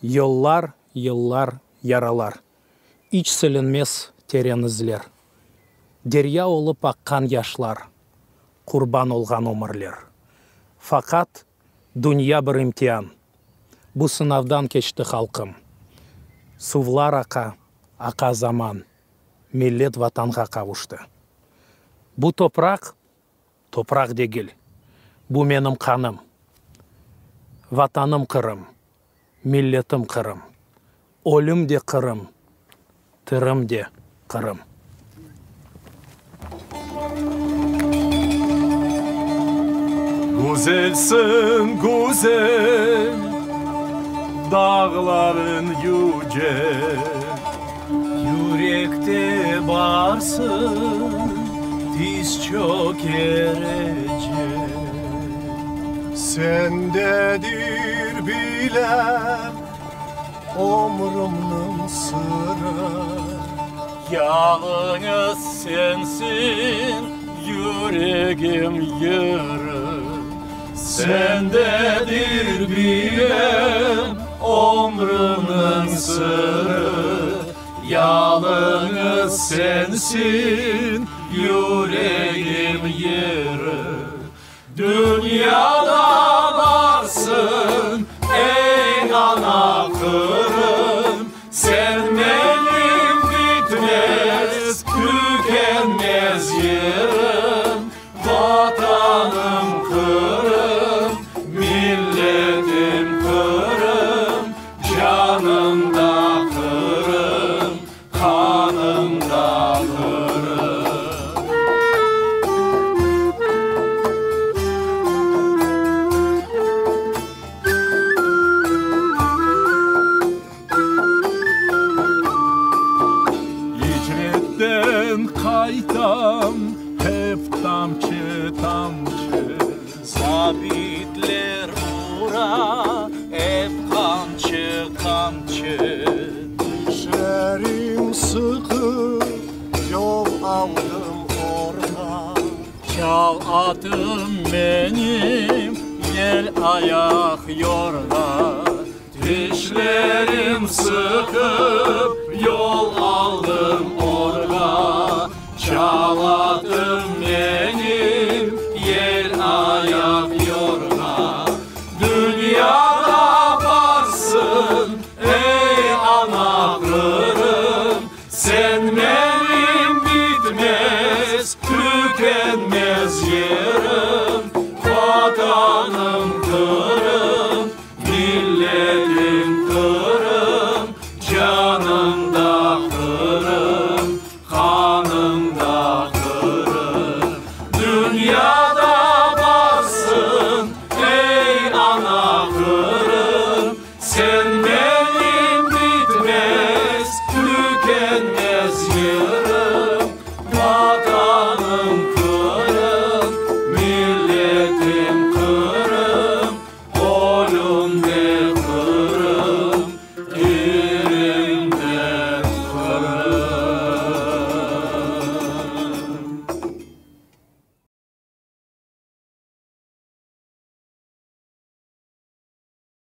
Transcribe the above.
Yıllar, yıllar yaralar, iç silinmez tereň izler. Derya olup akkan yaşlar, kurban olgan ömürler. Fakat dünya bir imtihan. Bu sınavdan geçti halkım. Suvlar aka zaman, millet vatanға kavuştu. Bu toprak değil. Bu benim kanım. Vatanım Kırım, milletim Kırım. Ölüm de Kırım, tırım de Kırım. Güzelsin güzel, dağların yüce, yürekte varsın, diz çökerece. Sendedir bilem, ömrümün sırrı. Yalnız sensin, yüreğim yarı. Sendedir bilem, ömrümün sırrı. Yalnız sensin, yüreğim yarı. Dünyada varsın ey ana Kırım, sen benim bitmez, tükenmez yerim. Vatanım Kırım, milletim Kırım, canım da Kırım, kanım da Kırım. Kaytam hep tamçı tamçı, sabitler vura hep kamçı kamçı. Dişlerim sıkı yol aldım orada, çal atım benim yel ayak yorla. Dişlerim sıkı